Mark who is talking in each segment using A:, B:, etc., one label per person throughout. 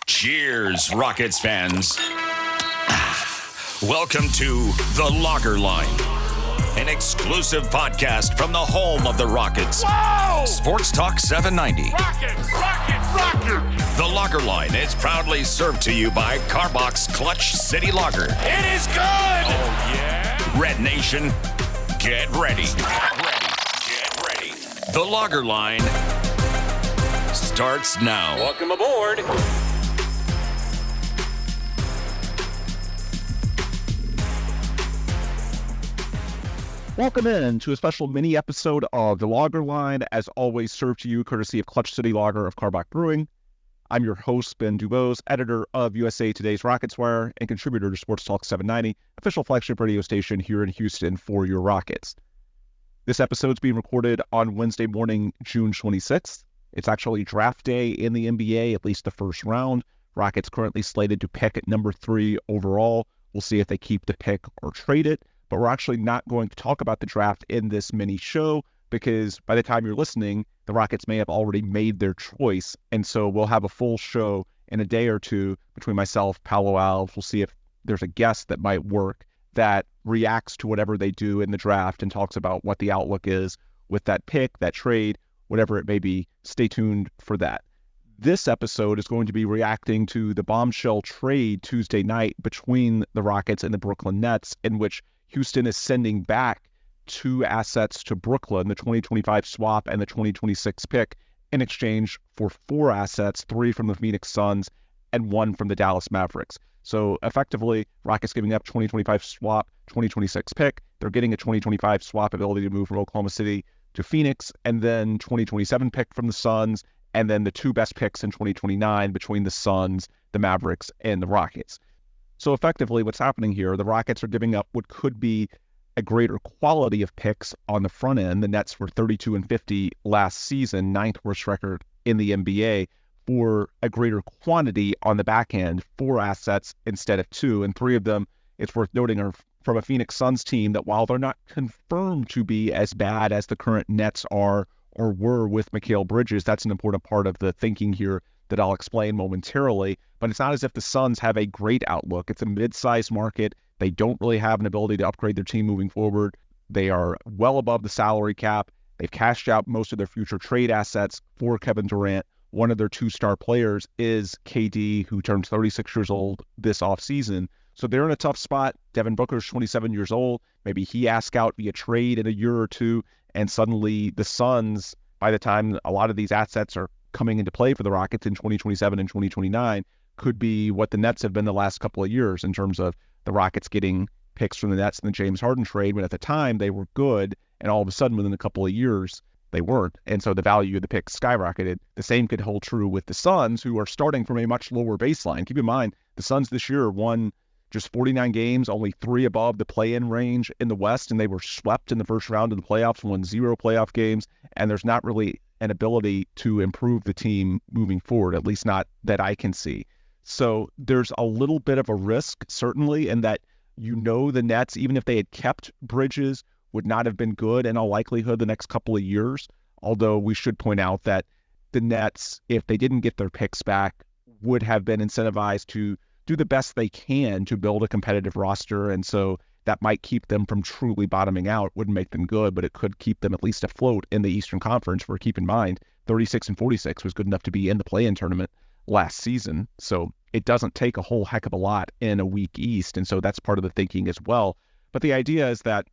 A: Cheers, Rockets fans. Welcome to The Locker Line, an exclusive podcast from the home of the Rockets.
B: Whoa!
A: Sports Talk 790.
B: Rockets!
A: The Locker Line is proudly served to you by Carbox Clutch City Lager.
B: It is good!
A: Oh, yeah? Red Nation, get ready. Get ready. The Locker Line starts now.
B: Welcome aboard.
C: Welcome in to a special mini episode of The Lager Line, as always served to you courtesy of Clutch City Lager of Carbach Brewing. I'm your host, Ben Dubose, editor of USA Today's Rockets Wire and contributor to Sports Talk 790, official flagship radio station here in Houston for your Rockets. This episode's being recorded on Wednesday morning, June 26th. It's actually draft day in the NBA, at least the first round. Rockets currently slated to pick at number 3 overall. We'll see if they keep the pick or trade it. But we're actually not going to talk about the draft in this mini show because by the time you're listening, the Rockets may have already made their choice. And so we'll have a full show in a day or two between myself, Paolo Alves. We'll see if there's a guest that might work that reacts to whatever they do in the draft and talks about what the outlook is with that pick, that trade, whatever it may be. Stay tuned for that. This episode is going to be reacting to the bombshell trade Tuesday night between the Rockets and the Brooklyn Nets, in which Houston is sending back 2 assets to Brooklyn, the 2025 swap and the 2026 pick, in exchange for 4 assets, 3 from the Phoenix Suns and 1 from the Dallas Mavericks. So effectively, Rockets giving up 2025 swap, 2026 pick. They're getting a 2025 swap ability to move from Oklahoma City to Phoenix, and then 2027 pick from the Suns, and then the 2 best picks in 2029 between the Suns, the Mavericks, and the Rockets. So effectively, what's happening here, the Rockets are giving up what could be a greater quality of picks on the front end. The Nets were 32-50 last season, 9th worst record in the NBA, for a greater quantity on the back end, 4 assets instead of 2. And 3 of them, it's worth noting, are from a Phoenix Suns team that, while they're not confirmed to be as bad as the current Nets are or were with Mikal Bridges, that's an important part of the thinking here that I'll explain momentarily. But it's not as if the Suns have a great outlook. It's a mid-sized market. They don't really have an ability to upgrade their team moving forward. They are well above the salary cap. They've cashed out most of their future trade assets for Kevin Durant. One of their 2 star players is KD, who turns 36 years old this offseason. So they're in a tough spot. Devin Booker's 27 years old. Maybe he asks out via trade in a year or 2, and suddenly the Suns, by the time a lot of these assets are coming into play for the Rockets in 2027 and 2029, could be what the Nets have been the last couple of years in terms of the Rockets getting picks from the Nets in the James Harden trade, when at the time they were good, and all of a sudden within a couple of years they weren't. And so the value of the picks skyrocketed. The same could hold true with the Suns, who are starting from a much lower baseline. Keep in mind, the Suns this year won just 49 games, only 3 above the play-in range in the West, and they were swept in the first round of the playoffs, won 0 playoff games, and there's not really an ability to improve the team moving forward, at least not that I can see. So there's a little bit of a risk, certainly, in that the Nets, even if they had kept Bridges, would not have been good in all likelihood the next couple of years. Although we should point out that the Nets, if they didn't get their picks back, would have been incentivized to do the best they can to build a competitive roster. And so that might keep them from truly bottoming out. Wouldn't make them good, but it could keep them at least afloat in the Eastern Conference, where, keep in mind, 36-46 was good enough to be in the play-in tournament last season. So it doesn't take a whole heck of a lot in a weak East. And so that's part of the thinking as well. But the idea is that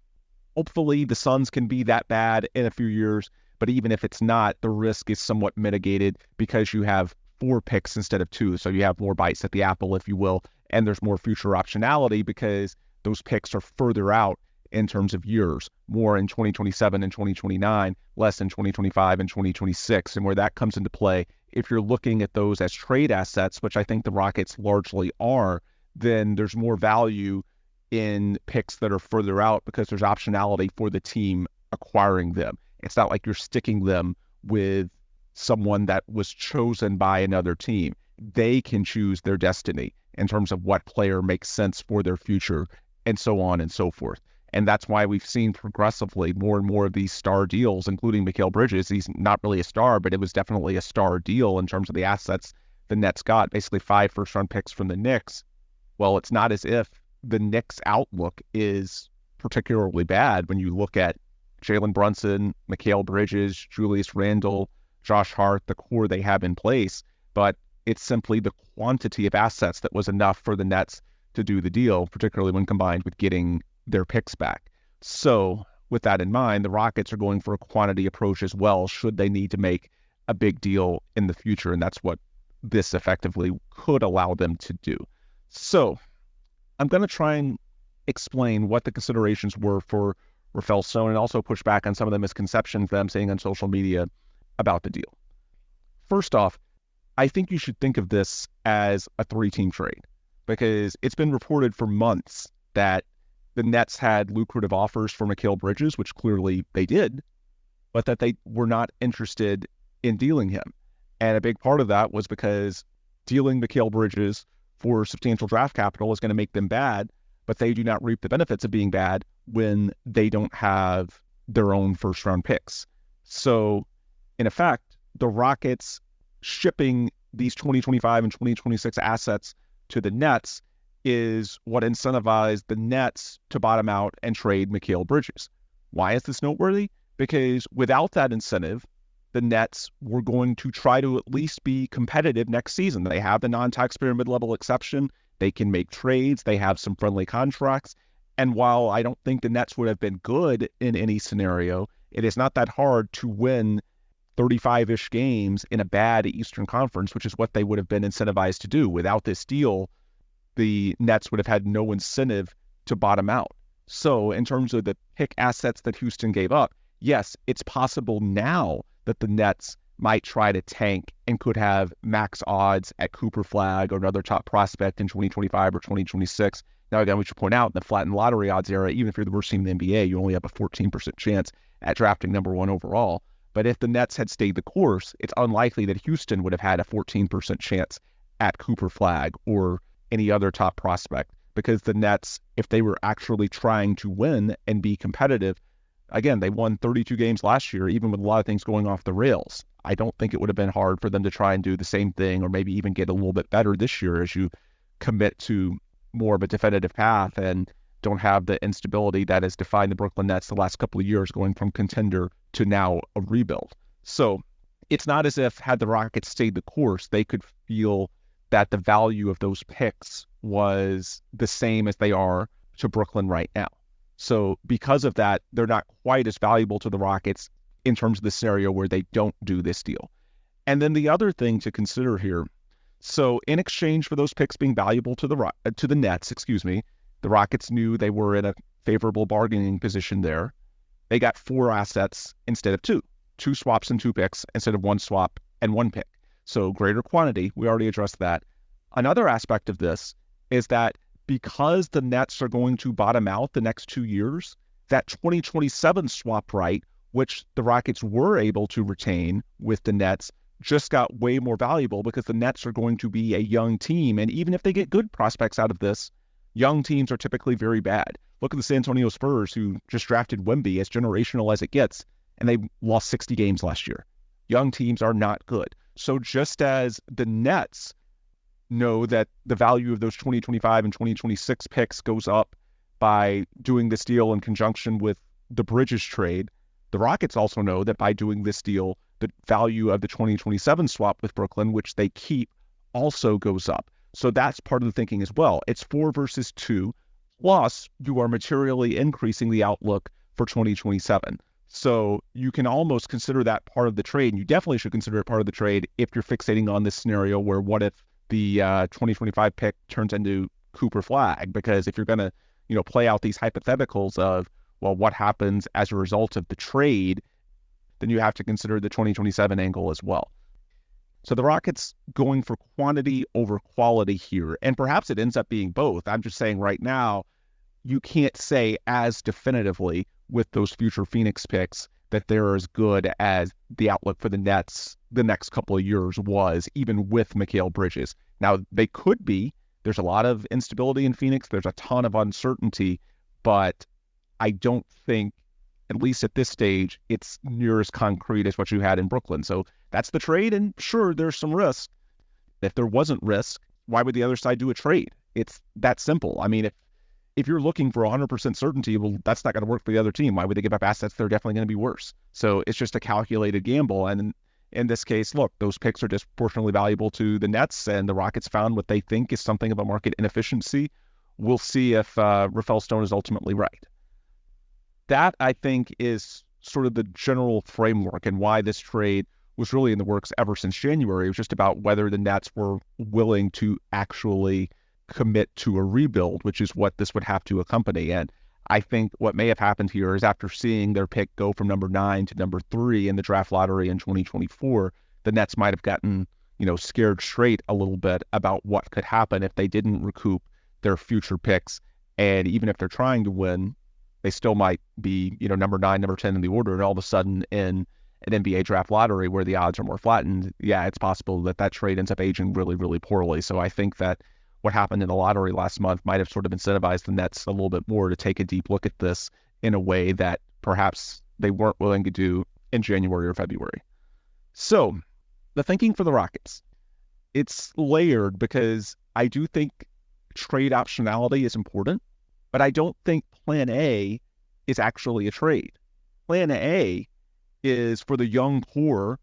C: hopefully the Suns can be that bad in a few years. But even if it's not, the risk is somewhat mitigated because you have 4 picks instead of 2. So you have more bites at the apple, if you will. And there's more future optionality because those picks are further out in terms of years, more in 2027 and 2029, less in 2025 and 2026. And where that comes into play, if you're looking at those as trade assets, which I think the Rockets largely are, then there's more value in picks that are further out because there's optionality for the team acquiring them. It's not like you're sticking them with someone that was chosen by another team. They can choose their destiny in terms of what player makes sense for their future, and so on and so forth. And that's why we've seen progressively more and more of these star deals, including Mikal Bridges. He's not really a star, but it was definitely a star deal in terms of the assets the Nets got, basically 5 first-round picks from the Knicks. Well, it's not as if the Knicks' outlook is particularly bad when you look at Jalen Brunson, Mikal Bridges, Julius Randle, Josh Hart, the core they have in place. But it's simply the quantity of assets that was enough for the Nets to do the deal, particularly when combined with getting their picks back. So with that in mind, the Rockets are going for a quantity approach as well, should they need to make a big deal in the future. And that's what this effectively could allow them to do. So I'm going to try and explain what the considerations were for Rafael Stone and also push back on some of the misconceptions that I'm seeing on social media about the deal. First off, I think you should think of this as a 3-team trade because it's been reported for months that the Nets had lucrative offers for Mikal Bridges, which clearly they did, but that they were not interested in dealing him. And a big part of that was because dealing Mikal Bridges for substantial draft capital is going to make them bad, but they do not reap the benefits of being bad when they don't have their own first-round picks. So, in effect, the Rockets shipping these 2025 and 2026 assets to the Nets is what incentivized the Nets to bottom out and trade Mikal Bridges. Why is this noteworthy? Because without that incentive, the Nets were going to try to at least be competitive next season. They have the non-taxpayer mid-level exception. They can make trades. They have some friendly contracts. And while I don't think the Nets would have been good in any scenario, it is not that hard to win 35-ish games in a bad Eastern Conference, which is what they would have been incentivized to do. Without this deal, the Nets would have had no incentive to bottom out. So in terms of the pick assets that Houston gave up, yes, it's possible now that the Nets might try to tank and could have max odds at Cooper Flag or another top prospect in 2025 or 2026. Now, again, we should point out in the flattened lottery odds era, even if you're the worst team in the NBA, you only have a 14% chance at drafting number 1 overall. But if the Nets had stayed the course, it's unlikely that Houston would have had a 14% chance at Cooper Flag or any other top prospect, because the Nets, if they were actually trying to win and be competitive, again, they won 32 games last year, even with a lot of things going off the rails. I don't think it would have been hard for them to try and do the same thing or maybe even get a little bit better this year as you commit to more of a definitive path and don't have the instability that has defined the Brooklyn Nets the last couple of years, going from contender to now a rebuild. So it's not as if, had the Rockets stayed the course, they could feel that the value of those picks was the same as they are to Brooklyn right now. So because of that, they're not quite as valuable to the Rockets in terms of the scenario where they don't do this deal. And then the other thing to consider here, so in exchange for those picks being valuable to the Nets, the Rockets knew they were in a favorable bargaining position there. They got 4 assets instead of 2 swaps and 2 picks instead of 1 swap and 1 pick. So greater quantity, we already addressed that. Another aspect of this is that because the Nets are going to bottom out the next 2 years, that 2027 swap right, which the Rockets were able to retain with the Nets, just got way more valuable because the Nets are going to be a young team. And even if they get good prospects out of this, young teams are typically very bad. Look at the San Antonio Spurs, who just drafted Wemby, as generational as it gets, and they lost 60 games last year. Young teams are not good. So just as the Nets know that the value of those 2025 and 2026 picks goes up by doing this deal in conjunction with the Bridges trade, the Rockets also know that by doing this deal, the value of the 2027 swap with Brooklyn, which they keep, also goes up. So that's part of the thinking as well. It's 4 versus 2, plus you are materially increasing the outlook for 2027. So you can almost consider that part of the trade. And you definitely should consider it part of the trade if you're fixating on this scenario where what if the 2025 pick turns into Cooper Flag? Because if you're going to, play out these hypotheticals of, well, what happens as a result of the trade, then you have to consider the 2027 angle as well. So the Rockets going for quantity over quality here, and perhaps it ends up being both. I'm just saying right now, you can't say as definitively with those future Phoenix picks that they're as good as the outlook for the Nets the next couple of years was, even with Mikal Bridges. Now, they could be. There's a lot of instability in Phoenix. There's a ton of uncertainty, but I don't think, at least at this stage, it's near as concrete as what you had in Brooklyn. So that's the trade, and sure, there's some risk. If there wasn't risk, why would the other side do a trade? It's that simple. I mean, if you're looking for 100% certainty, well, that's not going to work for the other team. Why would they give up assets that are definitely going to be worse? So it's just a calculated gamble. And in this case, look, those picks are disproportionately valuable to the Nets, and the Rockets found what they think is something of a market inefficiency. We'll see if Rafael Stone is ultimately right. That, I think, is sort of the general framework and why this trade was really in the works ever since January. It was just about whether the Nets were willing to actually commit to a rebuild, which is what this would have to accompany. And I think what may have happened here is after seeing their pick go from number 9 to number 3 in the draft lottery in 2024, the Nets might have gotten, scared straight a little bit about what could happen if they didn't recoup their future picks. And even if they're trying to win, they still might be, number 9, number 10 in the order. And all of a sudden in an NBA draft lottery where the odds are more flattened, yeah, it's possible that trade ends up aging really, really poorly. So I think that what happened in the lottery last month might have sort of incentivized the Nets a little bit more to take a deep look at this in a way that perhaps they weren't willing to do in January or February. So the thinking for the Rockets, it's layered because I do think trade optionality is important, but I don't think plan A is actually a trade. Plan A is for the young core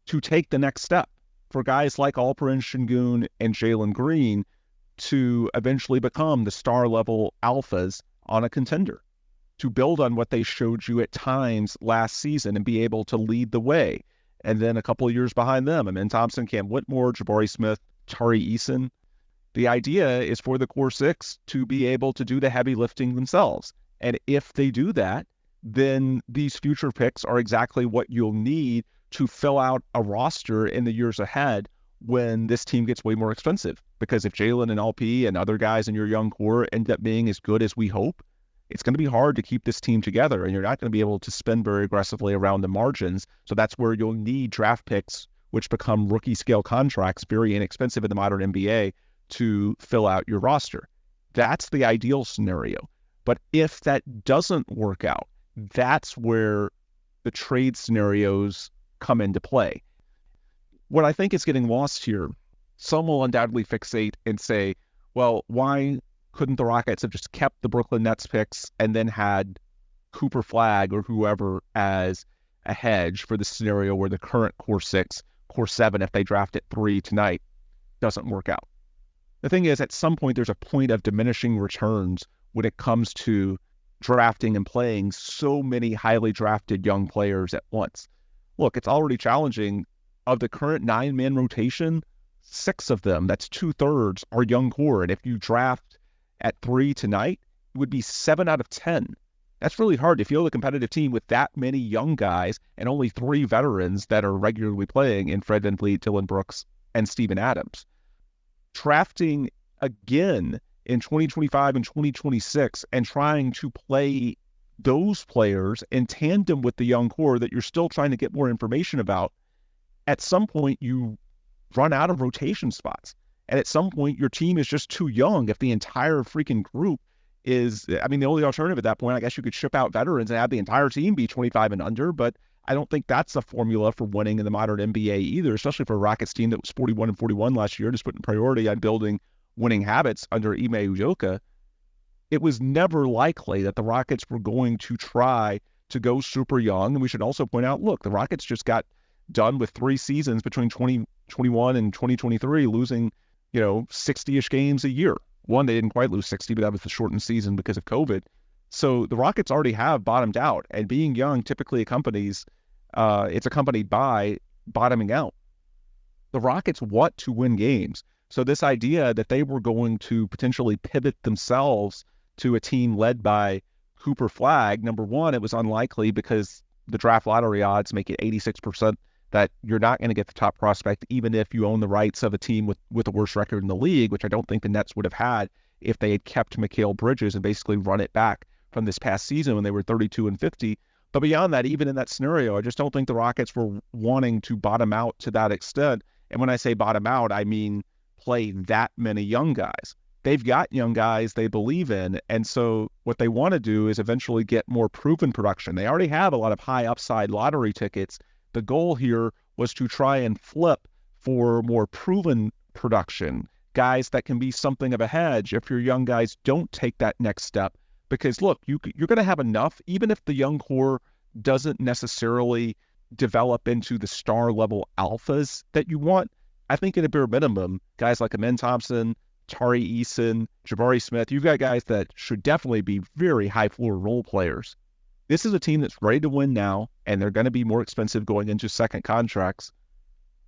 C: to take the next step, for guys like Alperen Şengün and Jalen Green to eventually become the star-level alphas on a contender, to build on what they showed you at times last season and be able to lead the way. And then a couple of years behind them, Amen Thompson, Cam Whitmore, Jabari Smith, Tari Eason. The idea is for the core six to be able to do the heavy lifting themselves. And if they do that, then these future picks are exactly what you'll need to fill out a roster in the years ahead when this team gets way more expensive. Because if Jalen and LP and other guys in your young core end up being as good as we hope, it's going to be hard to keep this team together, and you're not going to be able to spend very aggressively around the margins. So that's where you'll need draft picks, which become rookie scale contracts, very inexpensive in the modern NBA, to fill out your roster. That's the ideal scenario. But if that doesn't work out, that's where the trade scenarios come into play. What I think is getting lost here, some will undoubtedly fixate and say, well, why couldn't the Rockets have just kept the Brooklyn Nets picks and then had Cooper Flagg or whoever as a hedge for the scenario where the current core 6, core 7, if they draft at 3 tonight, doesn't work out? The thing is, at some point, there's a point of diminishing returns when it comes to drafting and playing so many highly drafted young players at once. Look, it's already challenging. Of the current 9-man rotation, 6 of them, that's 2/3, are young core. And if you draft at 3 tonight, it would be 7 out of 10. That's really hard to field a competitive team with that many young guys and only 3 veterans that are regularly playing in Fred VanVleet, Dillon Brooks, and Steven Adams. Drafting again in 2025 and 2026 and trying to play those players in tandem with the young core that you're still trying to get more information about, at some point you run out of rotation spots. And at some point your team is just too young. If the entire freaking group is, the only alternative at that point, I guess you could ship out veterans and have the entire team be 25 and under, but I don't think that's a formula for winning in the modern NBA either, especially for a Rockets team that was 41-41 last year, just putting priority on building winning habits under Ime Udoka. It was never likely that the Rockets were going to try to go super young. And we should also point out, look, the Rockets just got done with 3 seasons between 2021 and 2023, losing, 60-ish games a year. One, they didn't quite lose 60, but that was the shortened season because of COVID. So the Rockets already have bottomed out, and being young typically it's accompanied by bottoming out. The Rockets want to win games. So this idea that they were going to potentially pivot themselves to a team led by Cooper Flagg, number one, it was unlikely because the draft lottery odds make it 86% that you're not going to get the top prospect, even if you own the rights of a team with the worst record in the league, which I don't think the Nets would have had if they had kept Mikal Bridges and basically run it back from this past season when they were 32-50. But beyond that, even in that scenario, I just don't think the Rockets were wanting to bottom out to that extent. And when I say bottom out, I mean play that many young guys. they've got young guys they believe in. And so what they want to do is eventually get more proven production. They already have a lot of high upside lottery tickets. The goal here was to try and flip for more proven production, guys that can be something of a hedge if your young guys don't take that next step. Because look, you're going to have enough, even if the young core doesn't necessarily develop into the star level alphas that you want. I think at a bare minimum, guys like Amen Thompson, Tari Eason, Jabari Smith, you've got guys that should definitely be very high floor role players. This is a team that's ready to win now, and they're going to be more expensive going into second contracts.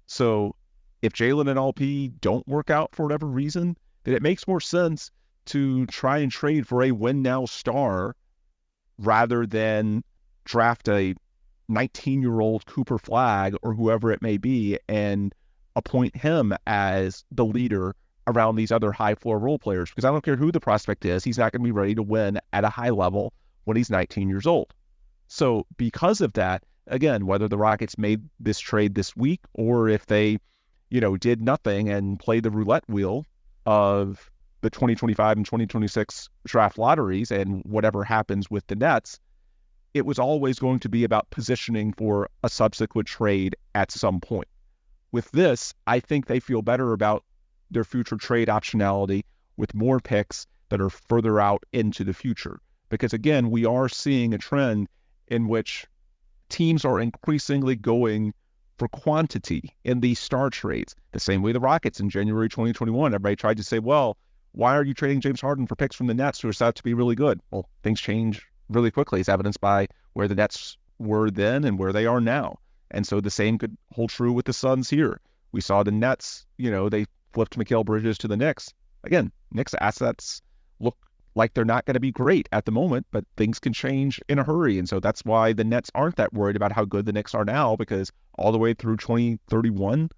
C: So if Jalen and LP don't work out for whatever reason, then it makes more sense to try and trade for a win now star rather than draft a 19-year-old Cooper Flagg or whoever it may be and appoint him as the leader around these other high floor role players. Because I don't care who the prospect is, he's not going to be ready to win at a high level when he's 19 years old. So because of that, again, whether the Rockets made this trade this week or if they, did nothing and played the roulette wheel of the 2025 and 2026 draft lotteries and whatever happens with the Nets, it was always going to be about positioning for a subsequent trade at some point. With this, I think they feel better about their future trade optionality with more picks that are further out into the future. Because again, we are seeing a trend in which teams are increasingly going for quantity in these star trades. The same way the Rockets in January 2021, everybody tried to say, well, why are you trading James Harden for picks from the Nets who are set to be really good? Well, things change really quickly, as evidenced by where the Nets were then and where they are now. And so the same could hold true with the Suns here. We saw the Nets, they flipped Mikal Bridges to the Knicks. Again, Knicks assets look like they're not going to be great at the moment, but things can change in a hurry. And so that's why the Nets aren't that worried about how good the Knicks are now, because all the way through 2031,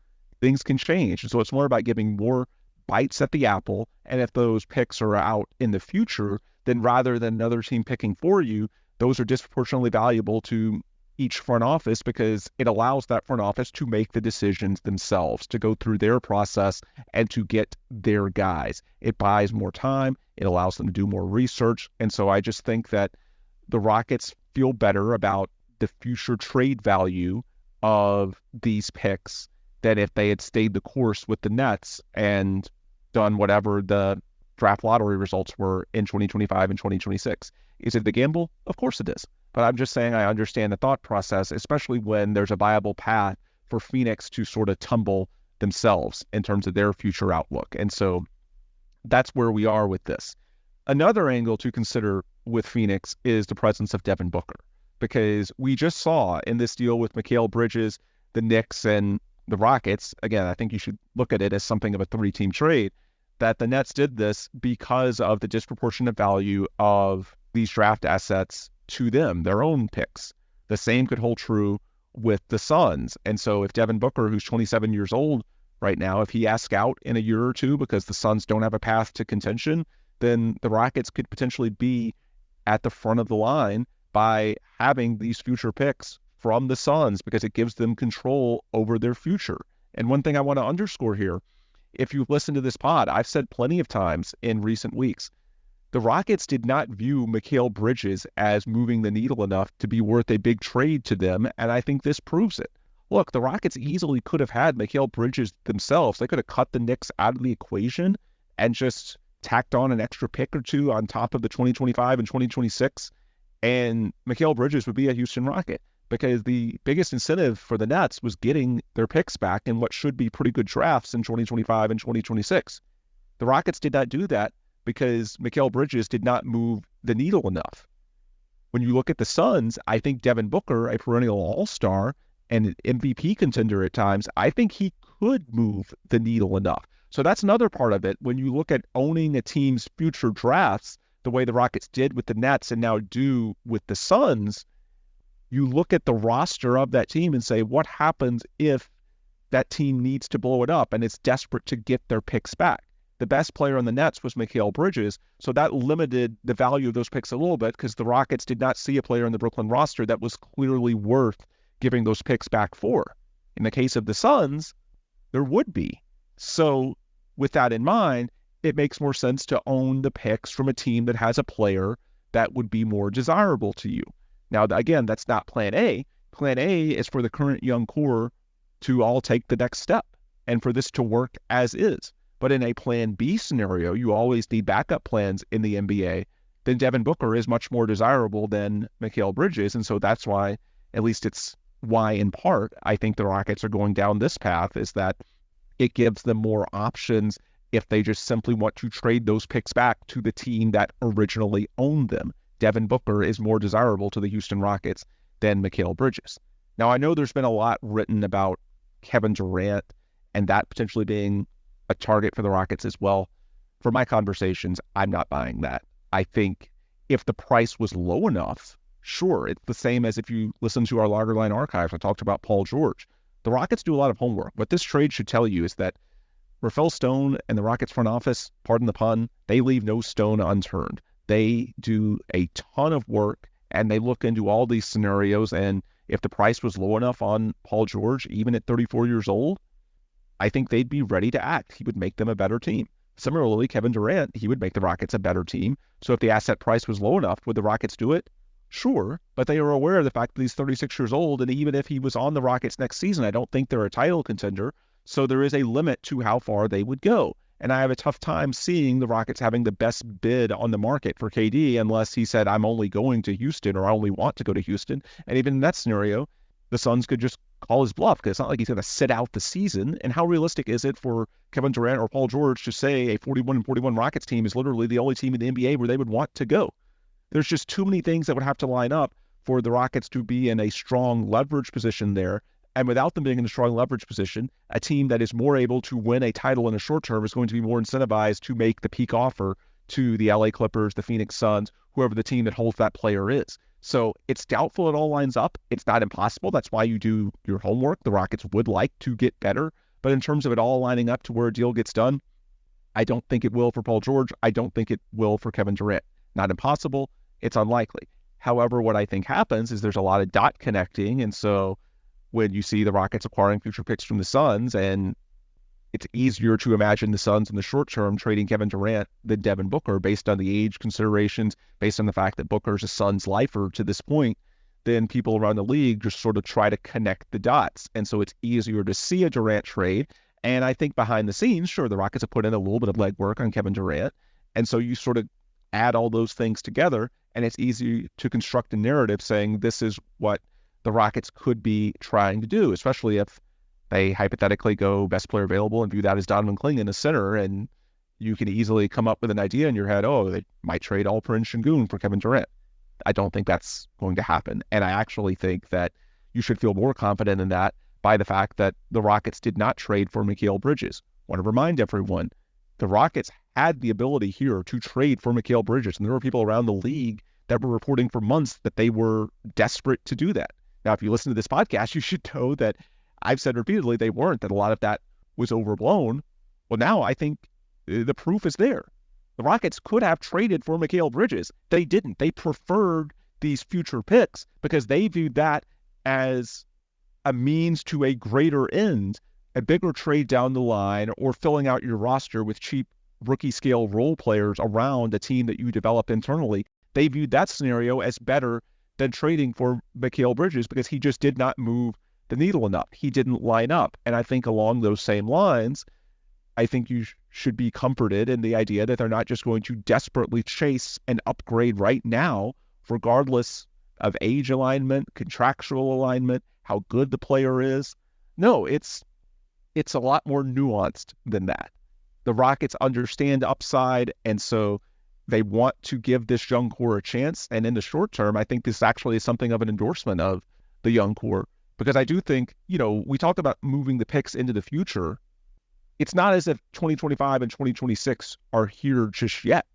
C: things can change. And so it's more about giving more bites at the apple. And if those picks are out in the future, then rather than another team picking for you, those are disproportionately valuable to each front office because it allows that front office to make the decisions themselves, to go through their process and to get their guys. It buys more time. It allows them to do more research. And so I just think that the Rockets feel better about the future trade value of these picks than if they had stayed the course with the Nets and done whatever the draft lottery results were in 2025 and 2026. Is it the gamble? Of course it is. But I'm just saying I understand the thought process, especially when there's a viable path for Phoenix to sort of tumble themselves in terms of their future outlook. And so that's where we are with this. Another angle to consider with Phoenix is the presence of Devin Booker, because we just saw in this deal with Mikal Bridges, the Knicks, and the Rockets, again, I think you should look at it as something of a three-team trade, that the Nets did this because of the disproportionate value of these draft assets to them, their own picks. The same could hold true with the Suns. And so if Devin Booker, who's 27 years old right now, if he asks out in a year or two because the Suns don't have a path to contention, then the Rockets could potentially be at the front of the line by having these future picks from the Suns because it gives them control over their future. And one thing I want to underscore here, if you've listened to this pod, I've said plenty of times in recent weeks, the Rockets did not view Mikal Bridges as moving the needle enough to be worth a big trade to them, and I think this proves it. Look, the Rockets easily could have had Mikal Bridges themselves. They could have cut the Knicks out of the equation and just tacked on an extra pick or two on top of the 2025 and 2026, and Mikal Bridges would be a Houston Rocket because the biggest incentive for the Nets was getting their picks back in what should be pretty good drafts in 2025 and 2026. The Rockets did not do that because Mikal Bridges did not move the needle enough. When you look at the Suns, I think Devin Booker, a perennial all-star and an MVP contender at times, I think he could move the needle enough. So that's another part of it. When you look at owning a team's future drafts, the way the Rockets did with the Nets and now do with the Suns, you look at the roster of that team and say, what happens if that team needs to blow it up and it's desperate to get their picks back? The best player on the Nets was Mikal Bridges, so that limited the value of those picks a little bit because the Rockets did not see a player in the Brooklyn roster that was clearly worth giving those picks back for. In the case of the Suns, there would be. So with that in mind, it makes more sense to own the picks from a team that has a player that would be more desirable to you. Now, again, that's not plan A. Plan A is for the current young core to all take the next step and for this to work as is. But in a plan B scenario, you always need backup plans in the NBA. Then Devin Booker is much more desirable than Mikal Bridges. And so that's why, at least it's why in part, I think the Rockets are going down this path, is that it gives them more options if they just simply want to trade those picks back to the team that originally owned them. Devin Booker is more desirable to the Houston Rockets than Mikal Bridges. Now, I know there's been a lot written about Kevin Durant and that potentially being a target for the Rockets as well. For my conversations, I'm not buying that. I think if the price was low enough, sure, it's the same as if you listen to our Lagerline archives. I talked about Paul George. The Rockets do a lot of homework. What this trade should tell you is that Rafael Stone and the Rockets front office, pardon the pun, they leave no stone unturned. They do a ton of work and they look into all these scenarios. And if the price was low enough on Paul George, even at 34 years old, I think they'd be ready to act. He would make them a better team. Similarly, Kevin Durant, he would make the Rockets a better team. So if the asset price was low enough, would the Rockets do it? Sure, but they are aware of the fact that he's 36 years old, and even if he was on the Rockets next season, I don't think they're a title contender. So there is a limit to how far they would go. And I have a tough time seeing the Rockets having the best bid on the market for KD unless he said, I'm only going to Houston or I only want to go to Houston. And even in that scenario, the Suns could just call his bluff because it's not like he's going to sit out the season. And how realistic is it for Kevin Durant or Paul George to say a 41-41 Rockets team is literally the only team in the NBA where they would want to go? There's just too many things that would have to line up for the Rockets to be in a strong leverage position there. And without them being in a strong leverage position, a team that is more able to win a title in the short term is going to be more incentivized to make the peak offer to the LA Clippers, the Phoenix Suns, whoever the team that holds that player is. So it's doubtful it all lines up. It's not impossible. That's why you do your homework. The Rockets would like to get better. But in terms of it all lining up to where a deal gets done, I don't think it will for Paul George. I don't think it will for Kevin Durant. Not impossible. It's unlikely. However, what I think happens is there's a lot of dot connecting. And so when you see the Rockets acquiring future picks from the Suns, and it's easier to imagine the Suns in the short term trading Kevin Durant than Devin Booker based on the age considerations, based on the fact that Booker's a Suns lifer to this point, then people around the league just sort of try to connect the dots. And so it's easier to see a Durant trade. And I think behind the scenes, sure, the Rockets have put in a little bit of legwork on Kevin Durant. And so you sort of add all those things together, and it's easy to construct a narrative saying this is what the Rockets could be trying to do, especially if they hypothetically go best player available and view that as Donovan Clingan, a center, and you can easily come up with an idea in your head, oh, they might trade Alperen Sengun for Kevin Durant. I don't think that's going to happen. And I actually think that you should feel more confident in that by the fact that the Rockets did not trade for Mikal Bridges. I want to remind everyone, the Rockets had the ability here to trade for Mikal Bridges, and there were people around the league that were reporting for months that they were desperate to do that. Now, if you listen to this podcast, you should know that I've said repeatedly they weren't, that a lot of that was overblown. Well, now I think the proof is there. The Rockets could have traded for Mikal Bridges. They didn't. They preferred these future picks because they viewed that as a means to a greater end, a bigger trade down the line, or filling out your roster with cheap rookie scale role players around a team that you develop internally. They viewed that scenario as better than trading for Mikal Bridges because he just did not move the needle enough. He didn't line up. And I think along those same lines, I think you should be comforted in the idea that they're not just going to desperately chase an upgrade right now, regardless of age alignment, contractual alignment, how good the player is. No, it's a lot more nuanced than that. The Rockets understand upside, and so they want to give this young core a chance. And in the short term, I think this actually is something of an endorsement of the young core. Because I do think, we talked about moving the picks into the future. It's not as if 2025 and 2026 are here just yet.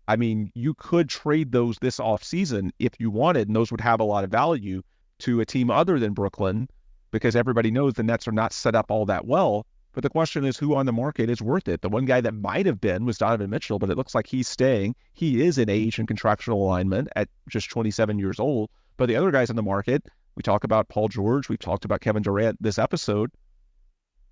C: I mean, you could trade those this offseason if you wanted, and those would have a lot of value to a team other than Brooklyn, because everybody knows the Nets are not set up all that well. But the question is, who on the market is worth it? The one guy that might have been was Donovan Mitchell, but it looks like he's staying. He is in age and contractual alignment at just 27 years old. But the other guys on the market, we talk about Paul George, we've talked about Kevin Durant this episode,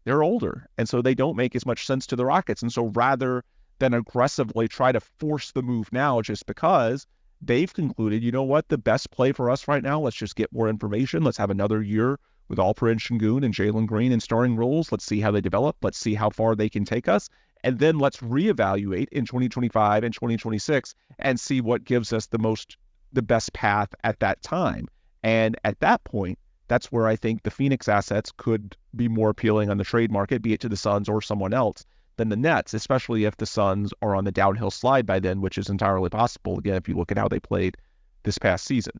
C: they're older. And so they don't make as much sense to the Rockets. And so rather than aggressively try to force the move now just because they've concluded, you know what, the best play for us right now, let's just get more information. Let's have another year with Alperen Şengün and Jalen Green in starting roles. Let's see how they develop. Let's see how far they can take us. And then let's reevaluate in 2025 and 2026 and see what gives us the best path at that time. And at that point, that's where I think the Phoenix assets could be more appealing on the trade market, be it to the Suns or someone else, than the Nets, especially if the Suns are on the downhill slide by then, which is entirely possible, again, if you look at how they played this past season.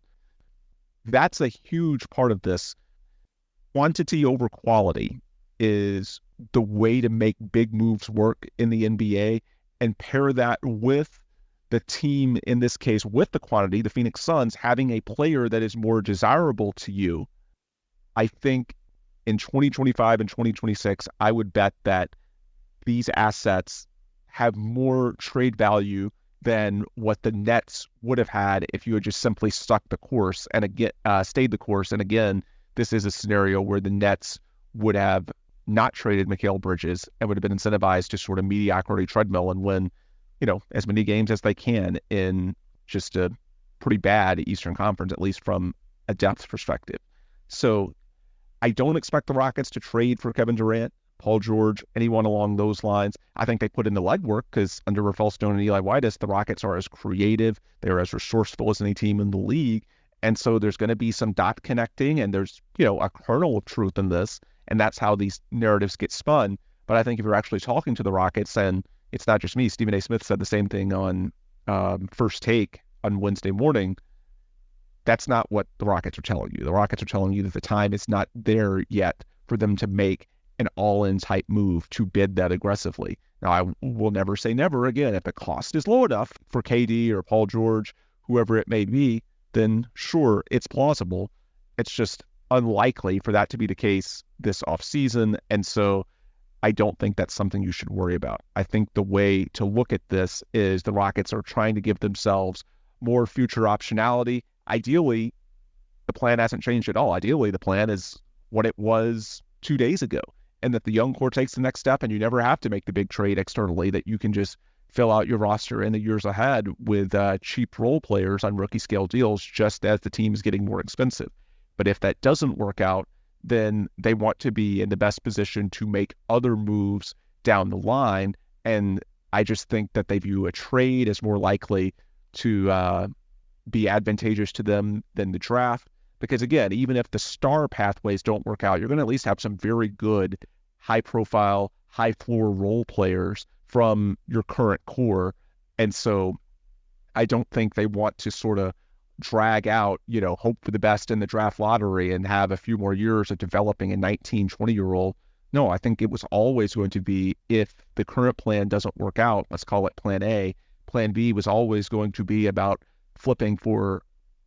C: That's a huge part of this. Quantity over quality is the way to make big moves work in the NBA, and pair that with the team, in this case, with the quantity, the Phoenix Suns, having a player that is more desirable to you. I think in 2025 and 2026, I would bet that these assets have more trade value than what the Nets would have had if you had just simply stuck the course and again stayed the course. And again, this is a scenario where the Nets would have not traded Mikal Bridges and would have been incentivized to sort of mediocrity treadmill and win, as many games as they can in just a pretty bad Eastern Conference, at least from a depth perspective. So I don't expect the Rockets to trade for Kevin Durant, Paul George, anyone along those lines. I think they put in the legwork because under Rafael Stone and Eli Whitus, the Rockets are as creative, they're as resourceful as any team in the league. And so there's going to be some dot connecting, and there's, a kernel of truth in this, and that's how these narratives get spun. But I think if you're actually talking to the Rockets, and it's not just me, Stephen A. Smith said the same thing on First Take on Wednesday morning, that's not what the Rockets are telling you. The Rockets are telling you that the time is not there yet for them to make an all-in type move to bid that aggressively. Now, I will never say never again. If the cost is low enough for KD or Paul George, whoever it may be, then sure, it's plausible. It's just unlikely for that to be the case this offseason. And so I don't think that's something you should worry about. I think the way to look at this is the Rockets are trying to give themselves more future optionality. Ideally, the plan hasn't changed at all. Ideally, the plan is what it was 2 days ago, and that the young core takes the next step and you never have to make the big trade externally, that you can just fill out your roster in the years ahead with cheap role players on rookie scale deals just as the team is getting more expensive. But if that doesn't work out, then they want to be in the best position to make other moves down the line. And I just think that they view a trade as more likely to be advantageous to them than the draft. Because again, even if the star pathways don't work out, you're going to at least have some very good, high-profile, high-floor role players from your current core. And so I don't think they want to sort of drag out, hope for the best in the draft lottery and have a few more years of developing a 19, 20-year-old. No, I think it was always going to be, if the current plan doesn't work out, let's call it plan A, plan B was always going to be about flipping for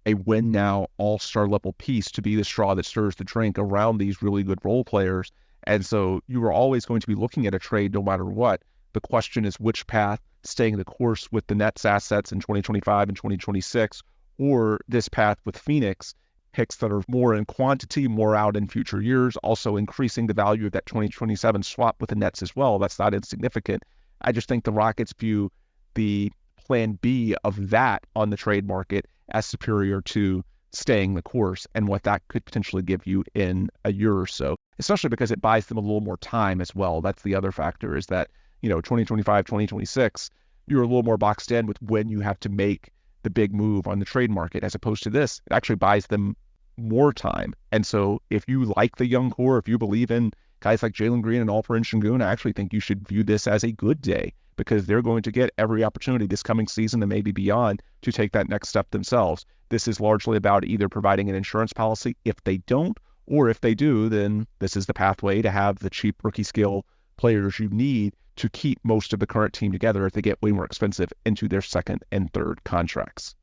C: a win now all-star level piece to be the straw that stirs the drink around these really good role players. And so you were always going to be looking at a trade no matter what. The question is which path, staying the course with the Nets assets in 2025 and 2026, or this path with Phoenix, picks that are more in quantity, more out in future years, also increasing the value of that 2027 swap with the Nets as well. That's not insignificant. I just think the Rockets view the plan B of that on the trade market as superior to staying the course and what that could potentially give you in a year or so, especially because it buys them a little more time as well. That's the other factor, is that, 2025, 2026, you're a little more boxed in with when you have to make the big move on the trade market, as opposed to this. It actually buys them more time. And so if you like the young core, if you believe in guys like Jalen Green and Alperen Şengün, I actually think you should view this as a good day, because they're going to get every opportunity this coming season and maybe beyond to take that next step themselves. This is largely about either providing an insurance policy if they don't, or if they do, then this is the pathway to have the cheap rookie skill players you need to keep most of the current team together if they get way more expensive into their second and third contracts.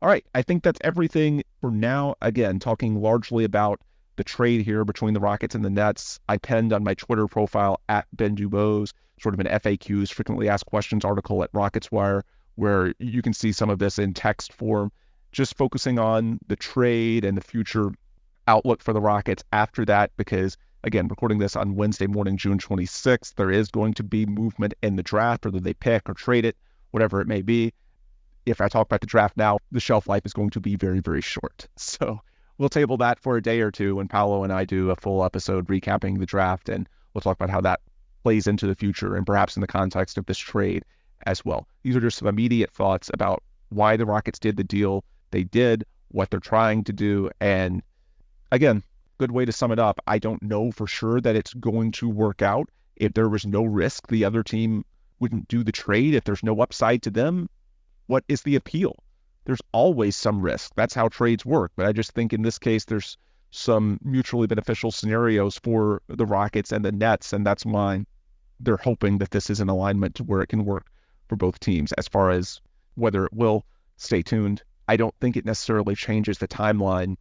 C: All right, I think that's everything for now. Again, talking largely about the trade here between the Rockets and the Nets. I penned on my Twitter profile at Ben Dubose sort of an FAQs, frequently asked questions article at Rockets Wire, where you can see some of this in text form, just focusing on the trade and the future outlook for the Rockets after that, because again, recording this on Wednesday morning, June 26th. There is going to be movement in the draft, whether they pick or trade it, whatever it may be. If I talk about the draft now, the shelf life is going to be very, very short. So we'll table that for a day or two when Paolo and I do a full episode recapping the draft, and we'll talk about how that plays into the future and perhaps in the context of this trade as well. These are just some immediate thoughts about why the Rockets did the deal they did, what they're trying to do, and again, good way to sum it up. I don't know for sure that it's going to work out. If there was no risk, the other team wouldn't do the trade. If there's no upside to them, what is the appeal? There's always some risk. That's how trades work. But I just think in this case, there's some mutually beneficial scenarios for the Rockets and the Nets, and that's why they're hoping that this is an alignment to where it can work for both teams. As far as whether it will, stay tuned. I don't think it necessarily changes the timeline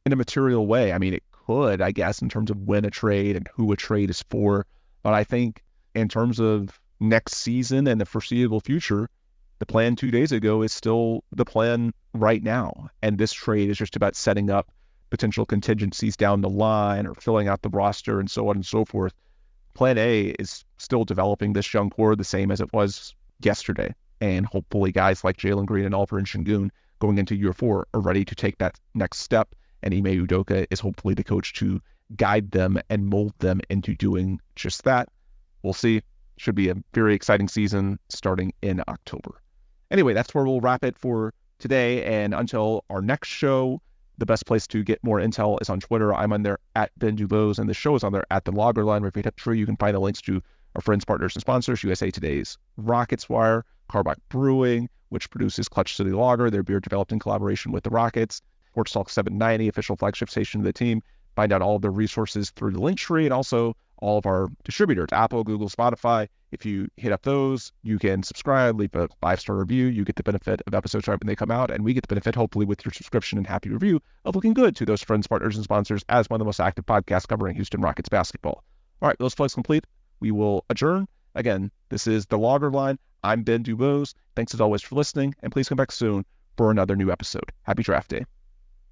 C: in a material way. I mean, it could, I guess, in terms of when a trade and who a trade is for. But I think in terms of next season and the foreseeable future, the plan 2 days ago is still the plan right now. And this trade is just about setting up potential contingencies down the line or filling out the roster and so on and so forth. Plan A is still developing this young core the same as it was yesterday. And hopefully guys like Jalen Green and Alperen Şengün going into year 4 are ready to take that next step. And Ime Udoka is hopefully the coach to guide them and mold them into doing just that. We'll see. Should be a very exciting season starting in October. Anyway, that's where we'll wrap it for today. And until our next show, the best place to get more intel is on Twitter. I'm on there at Ben Dubose, and the show is on there at The Loggerline. Where if you hit through, you can find the links to our friends, partners, and sponsors, USA Today's Rockets Wire, Karbach Brewing, which produces Clutch City Lager, their beer developed in collaboration with the Rockets, Sports Talk 790, official flagship station of the team. Find out all of their resources through the link tree, and also all of our distributors, Apple, Google, Spotify. If you hit up those, you can subscribe, leave a 5-star review. You get the benefit of episodes right when they come out, and we get the benefit, hopefully, with your subscription and happy review of looking good to those friends, partners, and sponsors as one of the most active podcasts covering Houston Rockets basketball. All right, those plugs complete. We will adjourn. Again, this is The Loggerline. I'm Ben Dubose. Thanks as always for listening, and please come back soon for another new episode. Happy draft day.